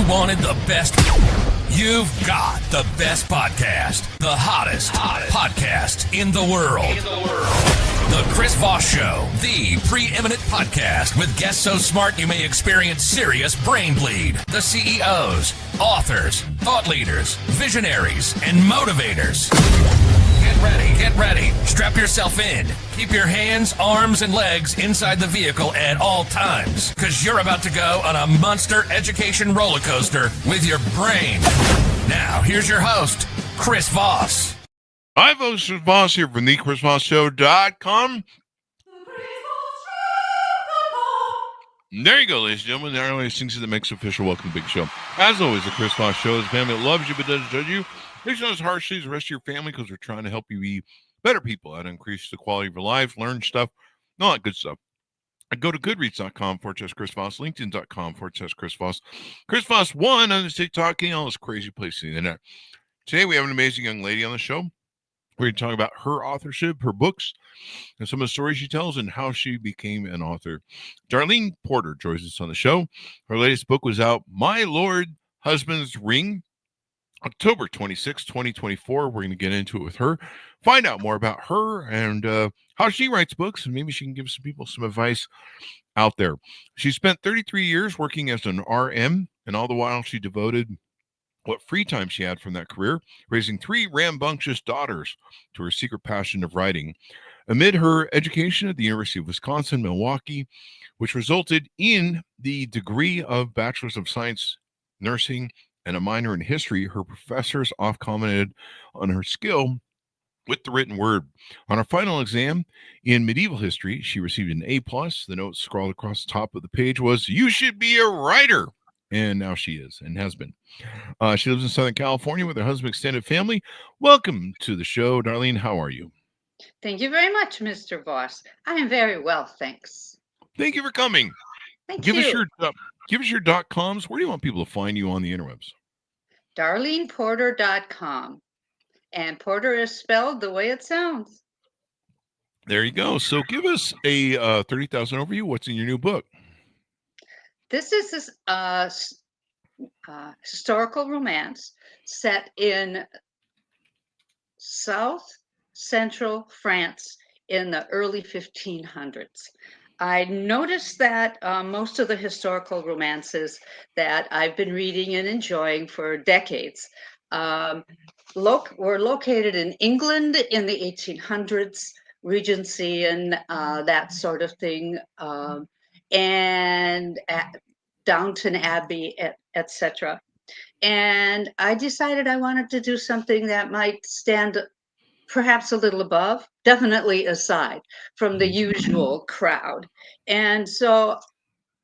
wanted the best? You've got the best podcast, the hottest podcast in the world. The Chris Voss Show, the preeminent podcast with guests so smart you may experience serious brain bleed. The CEOs, authors, thought leaders, visionaries, and motivators. Get ready. Strap yourself in. Keep your hands, arms, and legs inside the vehicle at all times, because you're about to go on a monster education roller coaster with your brain. Now, here's your host, Chris Voss. Hi, folks. Chris Voss here from the ChrisVossShow.com. There you go, ladies and gentlemen. There are only things that makes official. Welcome to the big show. As always, the Chris Voss Show is a family that loves you but doesn't judge you. It's not as harshly as the rest of your family because we're trying to help you be better people and increase the quality of your life, learn stuff, all that good stuff. Go to goodreads.com/Chris Voss, LinkedIn.com/Chris Voss, Chris Voss 1 on the TikTok, and all this crazy places in the internet. Today we have an amazing young lady on the show. We're going to talk about her authorship, her books, and some of the stories she tells and how she became an author. Darlene Porter joins us on the show. Her latest book was out, My Lord Husband's Ring, October 26, 2024. We're going to get into it with her, find out more about her and how she writes books, and maybe she can give some people some advice out there. She spent 33 years working as an RM, and all the while she devoted what free time she had from that career, raising 3 rambunctious daughters, to her secret passion of writing. Amid her education at the University of Wisconsin, Milwaukee, which resulted in the degree of Bachelor's of Science Nursing and a minor in history, her professors oft commented on her skill with the written word. On her final exam in medieval history, she received an A+. The note scrawled across the top of the page was, "You should be a writer." And now she is and has been. She lives in Southern California with her husband and extended family. Welcome to the show, Darlene. How are you? Thank you very much, Mr. Voss. I am very well, thanks. Thank you for coming. Give us your .coms. Where do you want people to find you on the interwebs? DarlenePorter.com. And Porter is spelled the way it sounds. There you go. So give us a 30,000 overview. What's in your new book? This is historical romance set in South Central France in the early 1500s. I noticed that most of the historical romances that I've been reading and enjoying for decades were located in England in the 1800s, Regency and that sort of thing, and Downton Abbey, etc. And I decided I wanted to do something that might stand perhaps a little above, definitely aside from the usual crowd. And so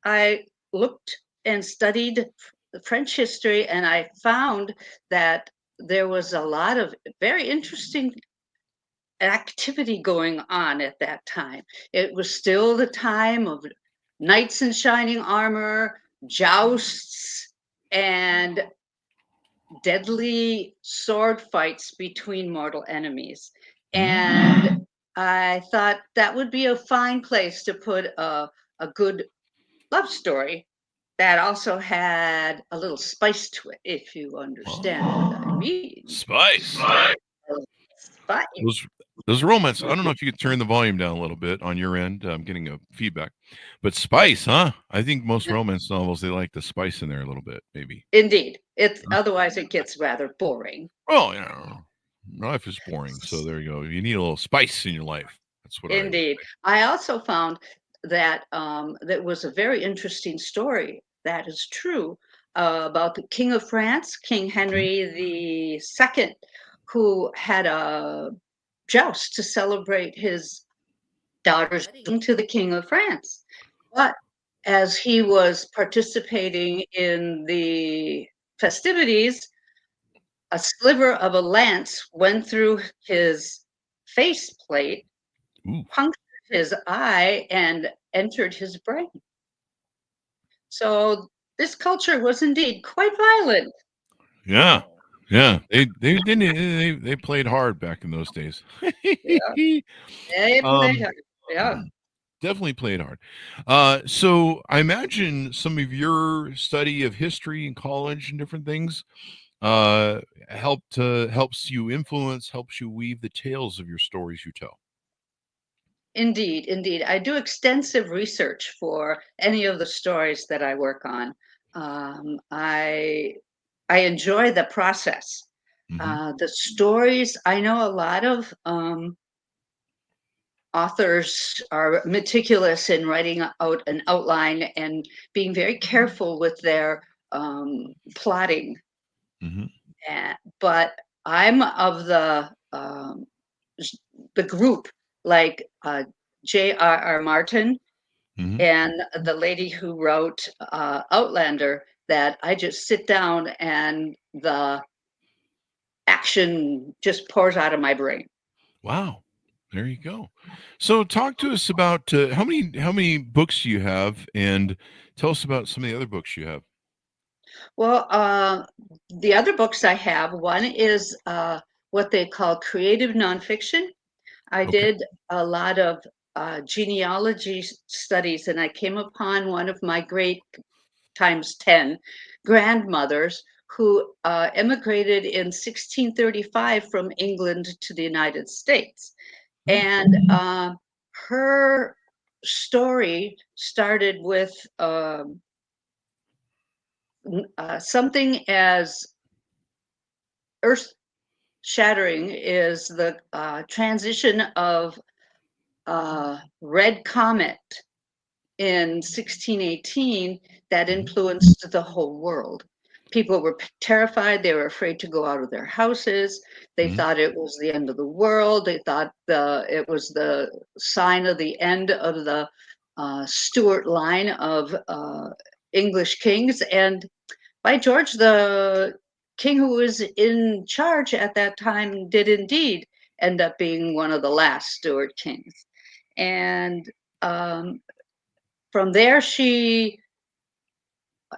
I looked and studied French history, and I found that there was a lot of very interesting activity going on at that time. It was still the time of knights in shining armor, jousts, and deadly sword fights between mortal enemies. And I thought that would be a fine place to put a good love story that also had a little spice to it, if you understand what I mean. Spice. Those romance. I don't know if you could turn the volume down a little bit on your end. I'm getting a feedback. But spice, huh? I think most romance novels, they like the spice in there a little bit, maybe. Indeed. Otherwise it gets rather boring. Well, life is boring. So there you go. You need a little spice in your life. That's what Indeed. I also found that that was a very interesting story. That is true about the King of France, King Henry II, who had a joust to celebrate his daughter's wedding to the King of France. But as he was participating in the festivities, a sliver of a lance went through his faceplate, punctured his eye, and entered his brain. So this culture was indeed quite violent. Yeah. They played hard back in those days. They played hard. Yeah. Definitely played hard. So I imagine some of your study of history in college and different things helps you weave the tales of your stories you tell. Indeed, indeed. I do extensive research for any of the stories that I work on. I enjoy the process. Hmm. The stories, I know a lot of authors are meticulous in writing out an outline and being very careful with their plotting. Hmm. But I'm of the group like J.R.R. Martin Hmm. and the lady who wrote Outlander, that I just sit down and the action just pours out of my brain. Wow. There you go. So talk to us about how many books do you have, and tell us about some of the other books you have. Well, the other books I have, one is what they call creative nonfiction. I Okay. did a lot of genealogy studies, and I came upon one of my great times 10 grandmothers who emigrated in 1635 from England to the United States. Hmm. And her story started with something as earth shattering is the transition of red comet in 1618 that Hmm. influenced the whole world. People were terrified. They were afraid to go out of their houses. They Hmm. thought it was the end of the world. They thought it was the sign of the end of the Stuart line of English kings. And by George, the king who was in charge at that time did indeed end up being one of the last Stuart kings. And um, from there, she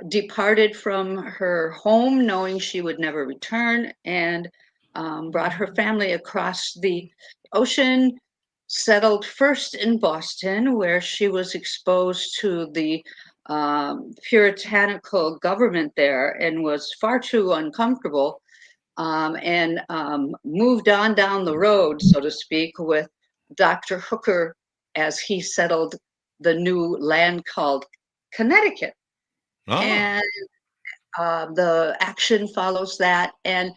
departed from her home, knowing she would never return, and brought her family across the ocean, settled first in Boston, where she was exposed to the puritanical government there and was far too uncomfortable, and moved on down the road, so to speak, with Dr. Hooker as he settled the new land called Connecticut. Ah. And the action follows that. And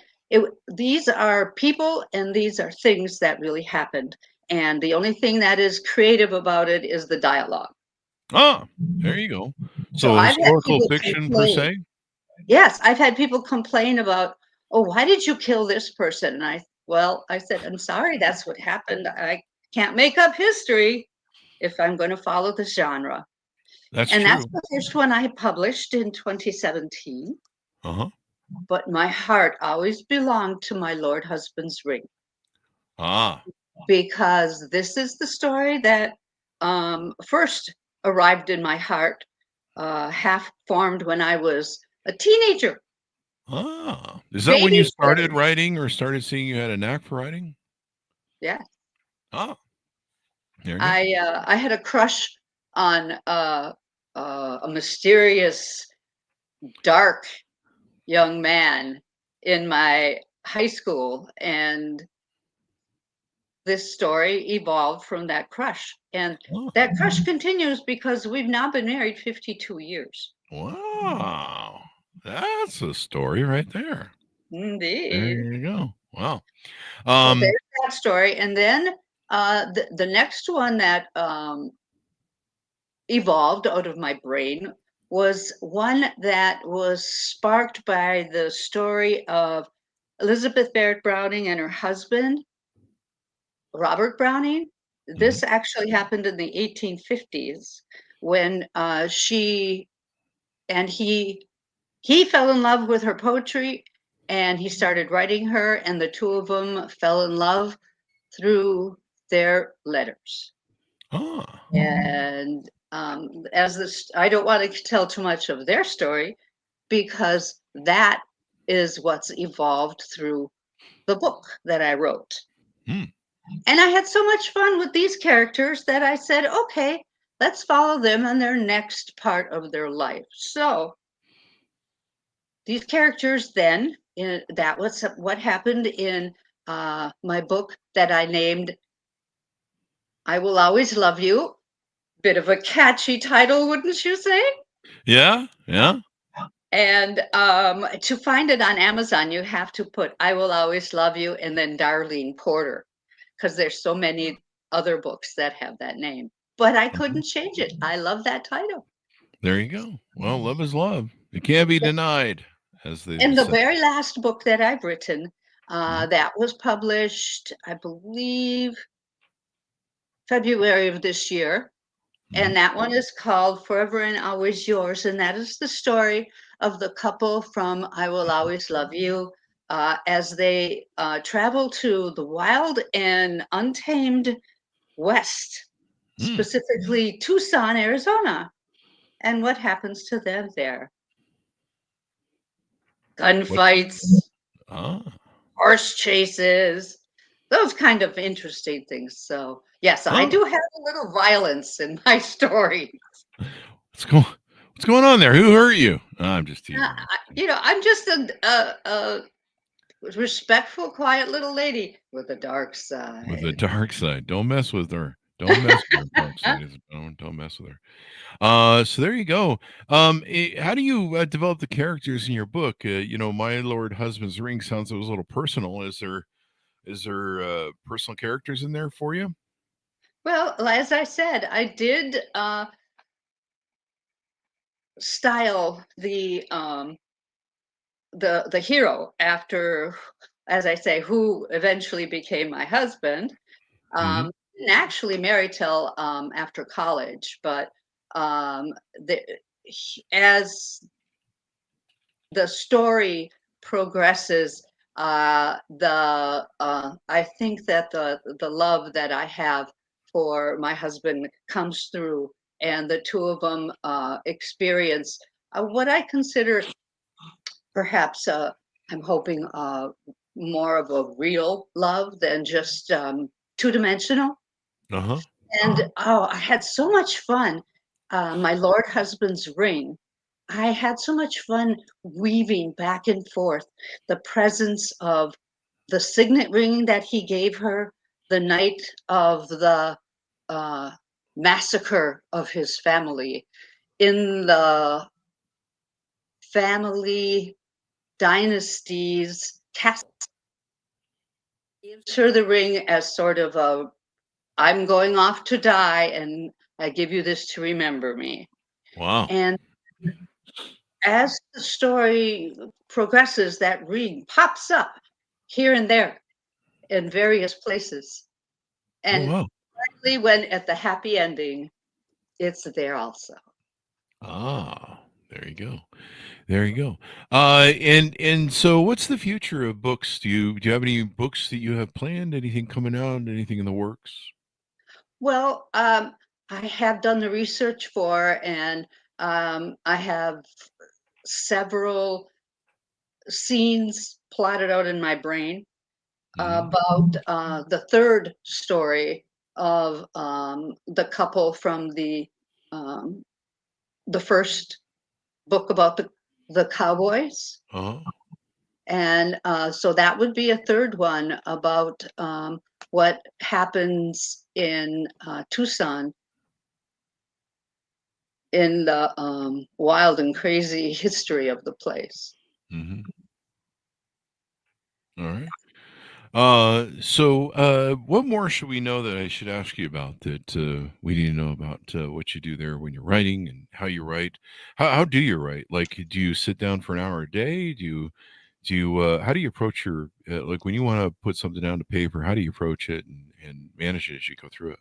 these are people and these are things that really happened. And the only thing that is creative about it is the dialogue. Ah. There you go. So So I've had historical people fiction per complain. se. Yes, I've had people complain about, oh, why did you kill this person? And I said, I'm sorry, that's what happened. I can't make up history if I'm going to follow the genre. That's And that's true. the first one I published in 2017. Uh huh. But my heart always belonged to my Lord husband's ring, Ah. because this is the story that first arrived in my heart, half formed when I was a teenager, Ah. Is that when you baby started story. writing or started seeing you had a knack for writing? Yeah, Ah. There you go. I had a crush on a mysterious, dark young man in my high school, and this story evolved from that crush. And Ah. that crush continues because we've now been married 52 years. Wow. That's a story right there. There Indeed. you go. Wow. So Um, there's that story. And then the next one that evolved out of my brain was one that was sparked by the story of Elizabeth Barrett Browning and her husband, Robert Browning. mhm. This actually happened in the 1850s when she and he fell in love with her poetry, and he started writing her, and the two of them fell in love through their letters. Ah. And as this, I don't want to tell too much of their story because that is what's evolved through the book that I wrote. Hmm. And I had so much fun with these characters that I said, okay, let's follow them on their next part of their life. So these characters then, that was what happened in my book that I named I Will Always Love You. Bit of a catchy title, wouldn't you say? Yeah, yeah. And to find it on Amazon, you have to put I Will Always Love You and then Darlene Porter, because there's so many other books that have that name. But I couldn't change it. I love that title. There you go. Well, love is love. It can't be denied, as they And the say. very last book that I've written, Mhm. that was published, I believe, February of this year. Mhm. And that one is called Forever and Always Yours. And that is the story of the couple from I Will Always Love You, as they travel to the wild and untamed West, Mm. specifically Tucson, Arizona. And what happens to them there? What? Gunfights, Ah, horse chases, those kind of interesting things. So, yes, I oh, do have a little violence in my story. what's going what's going on there? Who hurt you? I'm just teasing. I'm just a respectful, quiet little lady with a dark With the side. dark side. Don't mess with her. Don't mess with her. Dark side is don't mess with her. So there you go. How do you develop the characters in your book? My Lord Husband's Ring sounds a little personal. Is there personal characters in there for you? Well, as I said, I did style the hero after, as I say, who eventually became my husband. Hmm. Didn't actually marry till after college, but um, the, as the story progresses, I think that the love that I have for my husband comes through, and the two of them experience what I consider perhaps I'm hoping more of a real love than just two-dimensional. Uh-huh. And I had so much fun. My Lord Husband's Ring. I had so much fun weaving back and forth the presence of the signet ring that he gave her the night of the uh, massacre of his family in the family dynasties. Cass gives her the ring as sort of a I'm going off to die, and I give you this to remember me. Wow. And as the story progresses, that ring pops up here and there in various places. Oh And wow. finally, when at the happy ending, it's there also. Ah, there you go. There you go. And so what's the future of books? Do you have any books that you have planned? Anything coming out? Anything in the works? Well, I have done the research for, and I have several scenes plotted out in my brain Mhm. about the third story of the couple from um, the first book about the cowboys. Uh-huh. And so that would be a third one about what happens in Tucson in the wild and crazy history of the place. Mhm. All right. What more should we know that I should ask you about that we need to know about what you do there when you're writing and how you write? How do you write? Like, do you sit down for an hour a day? How do you approach your like when you want to put something down to paper? How do you approach it and manage it as you go through it?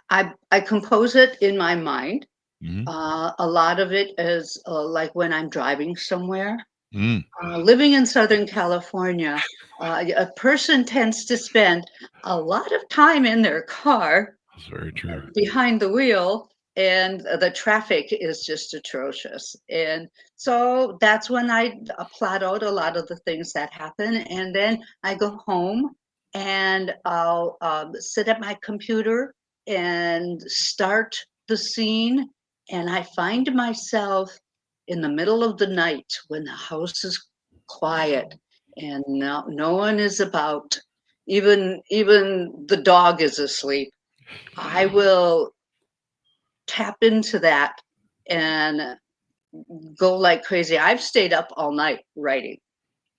I compose it in my mind. Mm-hmm. A lot of it is like when I'm driving somewhere. Mm, Living in Southern California, a person tends to spend a lot of time in their car that's very true. behind the wheel, and the traffic is just atrocious. And so that's when I plot out a lot of the things that happen. And then I go home and I'll sit at my computer and start the scene, and I find myself in the middle of the night when the house is quiet and no one is about, even the dog is asleep. I will tap into that and go like crazy. I've stayed up all night writing.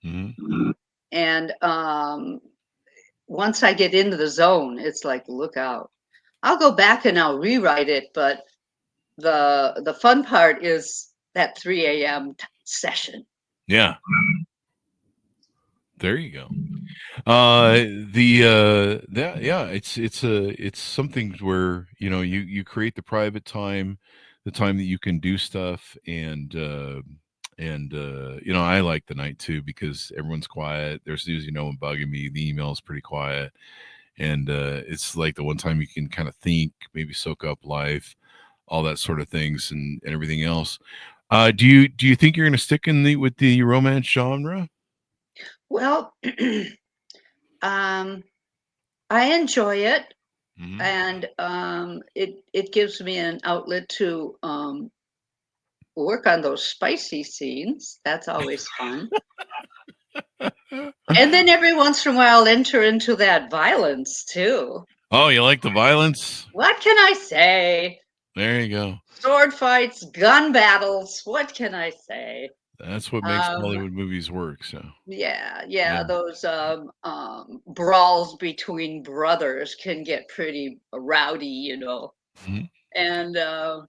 Mm-hmm. And once I get into the zone, it's like, look out. I'll go back and I'll rewrite it, but the fun part is that 3 a.m. session. Yeah. There you go. It's something where, you create the private time, the time that you can do stuff. And I like the night too, because everyone's quiet. There's usually no one bugging me. The email is pretty quiet. And it's like the one time you can kind of think, maybe soak up life, all that sort of things, and everything else. Do you think you're going to stick with the romance genre? Well, I enjoy it, Mm-hmm. and it gives me an outlet to work on those spicy scenes. That's always fun. And then every once in a while, I'll enter into that violence too. Oh, you like the violence? What can I say? There you go. Sword fights, gun battles. What can I say? That's what makes Hollywood movies work. So yeah. Those brawls between brothers can get pretty rowdy, Mm-hmm. and the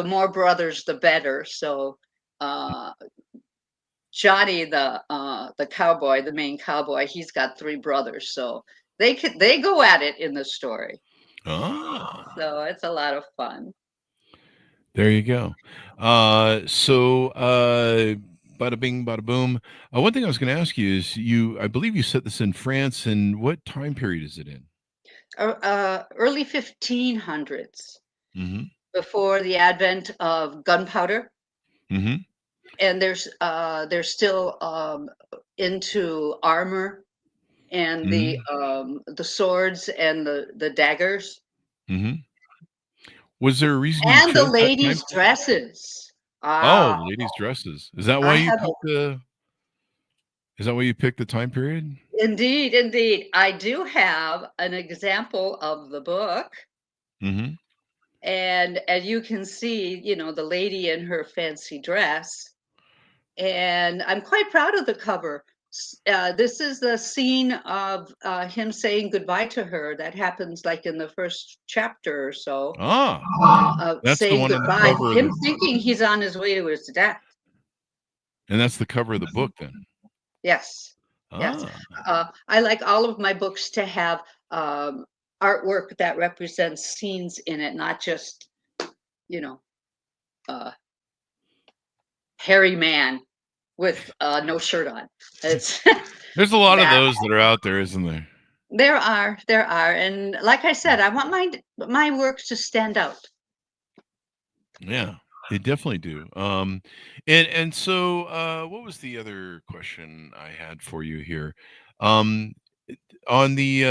more brothers, the better. So Johnny, the cowboy, the main cowboy, he's got 3 brothers, so they go at it in the story. So it's a lot of fun. There you go. So bada bing, bada boom. One thing I was going to ask you is, I believe you set this in France, and what time period is it in? Early 1500s, Mm-hmm. before the advent of gunpowder. Mm-hmm. And they're still into armor and the swords and the daggers. Mm-hmm. Was there a reason you And the chose that time ladies' period? dresses. Oh, ladies' dresses. Is that why I you have picked Is that why you picked the time period? indeed. I do have an example of the book. Mm-hmm. And as you can see, the lady in her fancy dress. And I'm quite proud of the cover. This is the scene of him saying goodbye to her. That happens like in the first chapter or so. That's the Saying one on the goodbye. cover of Him the, thinking he's on his way to his death. and that's the cover of the book then. Yes. Yes. I like all of my books to have artwork that represents scenes in it, not just, hairy man with no shirt on. It's There's a lot of those that are out there, isn't there? There are, and like I said, I want my work to stand out. Yeah, they definitely do. And so, what was the other question I had for you here? On the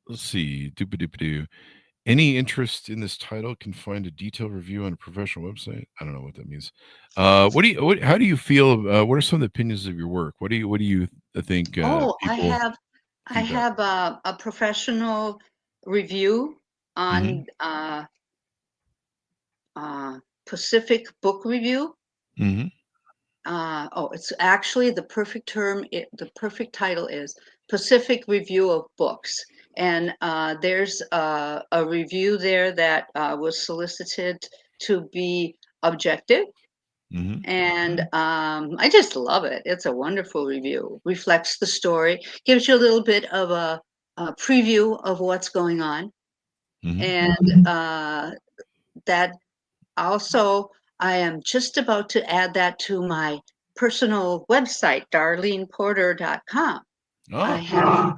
let's see, doop-a-doop-a-doo. Any interest in this title can find a detailed review on a professional website. I don't know what that means. How do you feel? What are some of the opinions of your work? What do you think? I have a professional review on Pacific Book Review. Mm-hmm. It's actually the perfect term. The perfect title is Pacific Review of Books. And there's a review there that was solicited to be objective. Mm-hmm. And I just love it. It's a wonderful review. Reflects the story, gives you a little bit of a preview of what's going on. Mm-hmm. And that also, I am just about to add that to my personal website, darleneporter.com. I have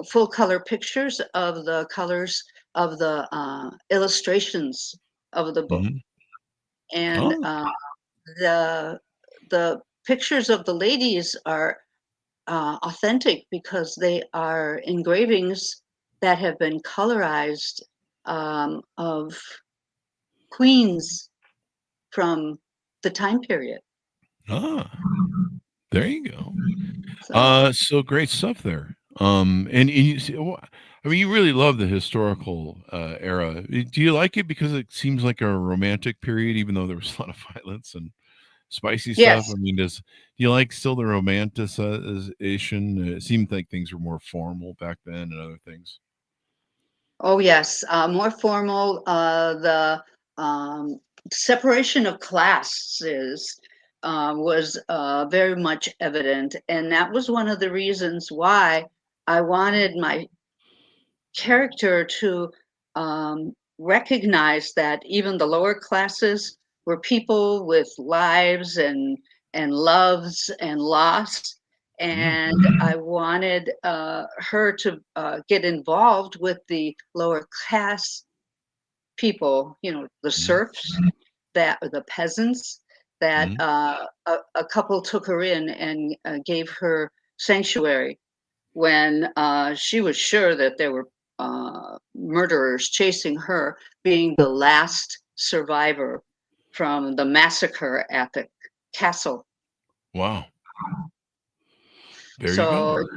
full color pictures of the colors of the illustrations of the book. And the pictures of the ladies are authentic because they are engravings that have been colorized of queens from the time period. Ah, there you go. So So great stuff there. And you see, I mean, you really love the historical era. Do you like it because it seems like a romantic period, even though there was a lot of violence and spicy stuff? yes, I mean, do you like still the romanticization? It seemed like things were more formal back then and other things. oh yes, more formal. The separation of classes was very much evident, and that was one of the reasons why I wanted my character to recognize that even the lower classes were people with lives and loves and loss. Mm, And I wanted her to get involved with the lower class people, the mm, serfs, that the peasants, that mm, a couple took her in and gave her sanctuary when she was sure that there were murderers chasing her, being the last survivor from the massacre at the castle. wow. There you go. So,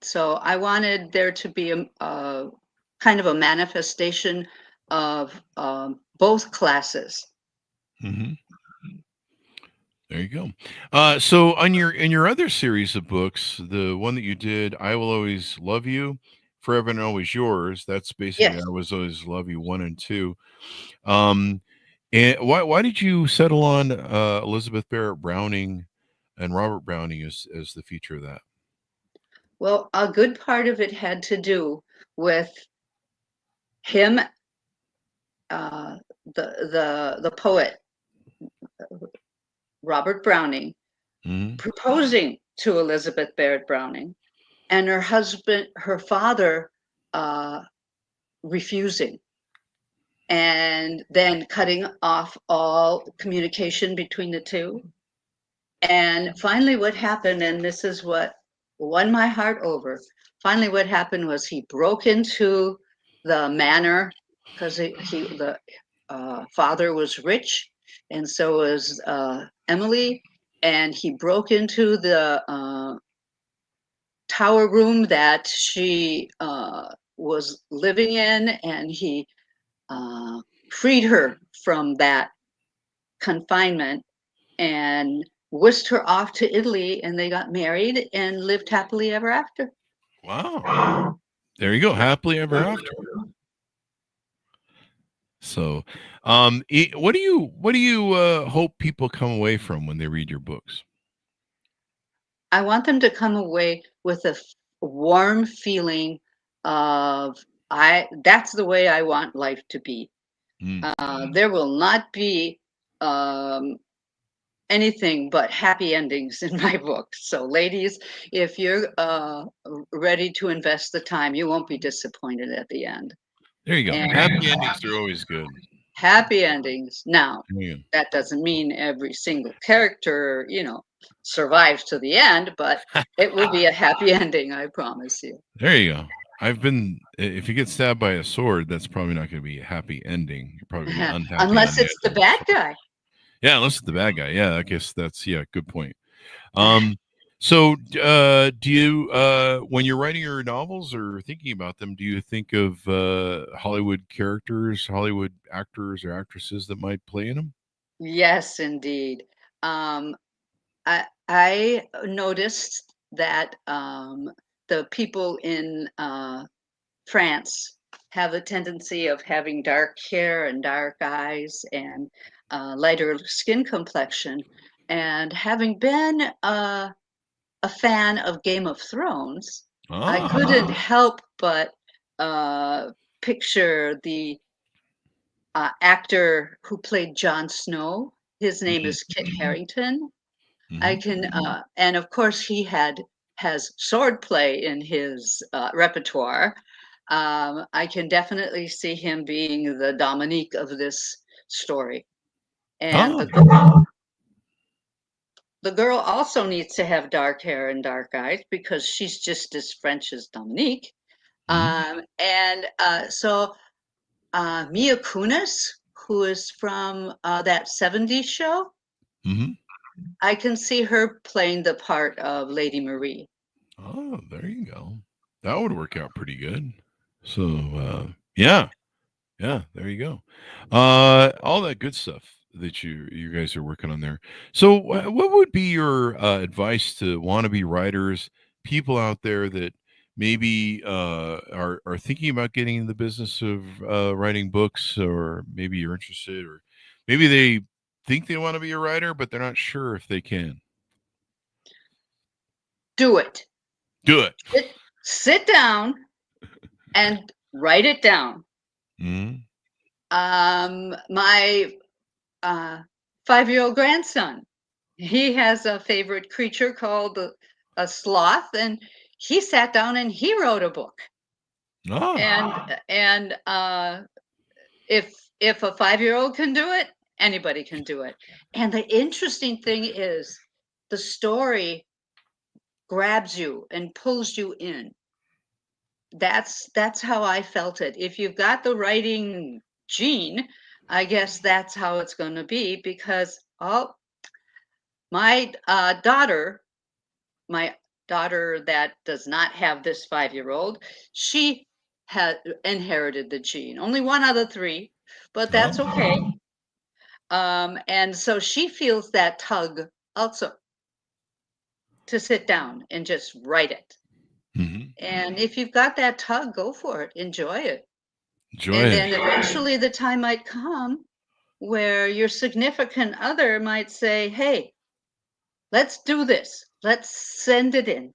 so I wanted there to be a kind of a manifestation of both classes. Hmm. There you go. So on your in your other series of books, the one that you did, "I Will Always Love You, Forever and Always Yours," that's basically Yes. "I Was Always Love You" 1 and 2. Um, and why did you settle on Elizabeth Barrett Browning and Robert Browning as the feature of that? Well, a good part of it had to do with him, the poet Robert Browning, Hmm. proposing to Elizabeth Barrett Browning, and her father, uh, refusing, and then cutting off all communication between the two. And finally, what happened, and this is what won my heart over. Finally, what happened was he broke into the manor because the father was rich, and so was Emily, and he broke into the tower room that she was living in, and he freed her from that confinement and whisked her off to Italy, and they got married and lived happily ever after. Wow. There you go. Happily ever after. So, what do you hope people come away from when they read your books? I want them to come away with a warm feeling of that's the way I want life to be. Mm. There will not be um, anything but happy endings in my book. So, ladies, if you're ready to invest the time, you won't be disappointed at the end. There you go. And Happy endings are always good. happy endings. Now, Yeah. that doesn't mean every single character, survives to the end, but it will be a happy ending, I promise you. There you go. If you get stabbed by a sword, that's probably not going to be a happy ending. You're probably going to be unhappy on Unless the it's edge the of the bad sword. guy. Yeah, unless it's the bad guy. Yeah, I guess yeah, good point. Um, so do you, when you're writing your novels or thinking about them, do you think of Hollywood characters, Hollywood actors or actresses that might play in them? Yes, indeed. Um, I noticed that the people in France have a tendency of having dark hair and dark eyes and lighter skin complexion. And having been a fan of Game of Thrones, I couldn't Ah. help but picture the actor who played Jon Snow. His name Mhm, is Kit Harington. I mhm. can, and of course, has swordplay in his repertoire. I can definitely see him being the Dominique of this story. And Ah, the girl also needs to have dark hair and dark eyes because she's just as French as Dominique. So Mia Kunis, who is from that 70s show, I can see her playing the part of Lady Marie. Oh, there you go. That would work out pretty good. So, yeah, there you go. All that good stuff that you guys are working on there. So, what would be your advice to wannabe writers, people out there that maybe are thinking about getting in the business of writing books, or maybe you're interested, or maybe they think they want to be a writer, but they're not sure if they can? Do it. Do it. Sit down and write it down. My 5-year-old grandson, he has a favorite creature called a sloth, and he sat down and he wrote a book. And if a 5-year-old can do it, anybody can do it. And the interesting thing is, the story grabs you and pulls you in. That's how I felt it. If you've got the writing gene, I guess that's how it's going to be, because my daughter that does not have this 5-year-old, she had inherited the gene. Only one out of 3, but that's okay. And so she feels that tug also to sit down and just write it. And if you've got that tug, go for it. Enjoy it. And then eventually the time might come where your significant other might say, hey, let's do this. Let's send it in.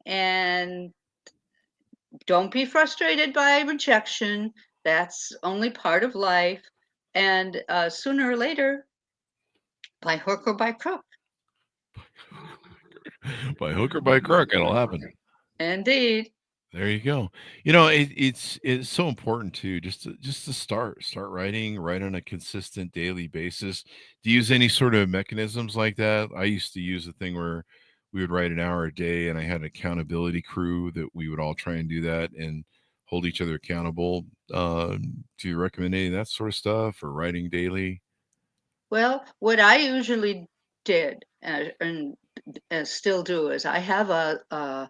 And don't be frustrated by rejection. That's only part of life. And sooner or later, by hook or by crook. By hook or by crook, it'll happen. Indeed. There you go. It's so important to just to start writing, write on a consistent daily basis. Do you use any sort of mechanisms like that? I used to use a thing where we would write an hour a day, and I had an accountability crew that we would all try and do that and hold each other accountable. Do you recommend any of that sort of stuff, or writing daily? Well, what I usually did and still do is I have a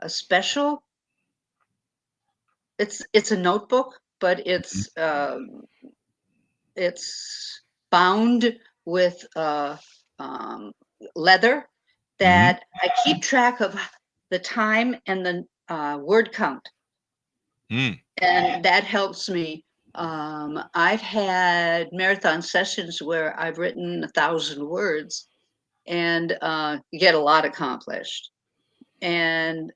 special. It's a notebook, but it's bound with leather that I keep track of the time and the word count, and that helps me. I've had marathon sessions where I've written 1,000 words, and you get a lot accomplished. And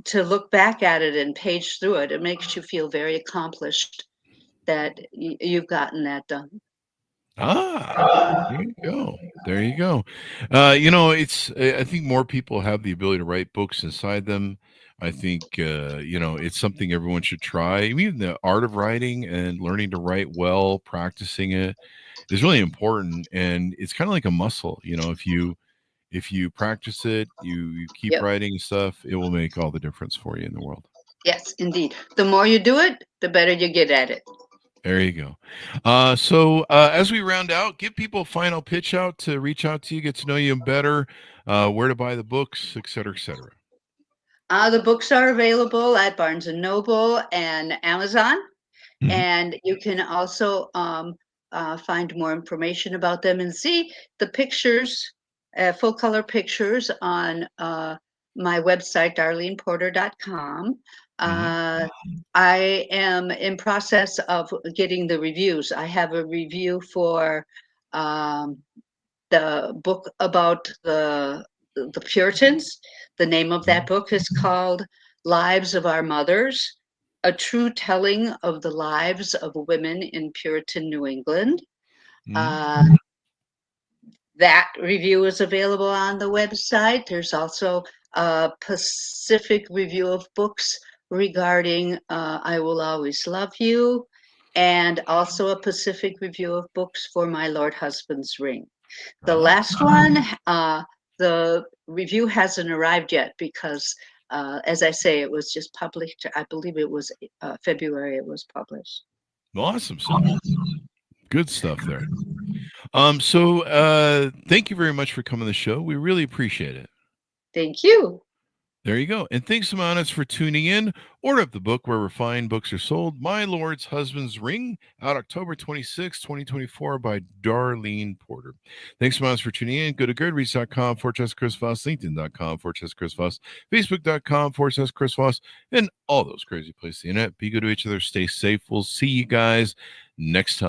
to look back at it and page through it, it makes you feel very accomplished that you've gotten that done. There you go. There you go. I think more people have the ability to write books inside them. I think, it's something everyone should try. Even the art of writing and learning to write well, practicing it is really important. And it's kind of like a muscle. If you practice it, you keep writing stuff, it will make all the difference for you in the world. Yes, indeed. The more you do it, the better you get at it. There you go. So as we round out, give people a final pitch out to reach out to you, get to know you better, where to buy the books, et cetera, et cetera. The books are available at Barnes & Noble and Amazon. And you can also find more information about them and see the pictures, full color pictures on my website, darleneporter.com. I am in process of getting the reviews. I have a review for the book about the Puritans. The name of that book is called Lives of Our Mothers, a true telling of the lives of women in Puritan New England. That review is available on the website. There's also a Pacific review of books regarding I Will Always Love You, and also a Pacific review of books for My Lord Husband's Ring. The last one, the review hasn't arrived yet because, as I say, it was just published. I believe it was February it was published. Awesome stuff. Good stuff there. So thank you very much for coming to the show. We really appreciate it. Thank you. There you go. And thanks, Simonis, for tuning in. Order up the book where refined books are sold. My Lord's Husband's Ring, out October 26, 2024 by Darlene Porter. Thanks, Simonis, for tuning in. Go to goodreads.com/Chris Voss, LinkedIn.com/Chris Voss, Facebook.com/Chris Voss, and all those crazy places on the internet. Be good to each other. Stay safe. We'll see you guys next time.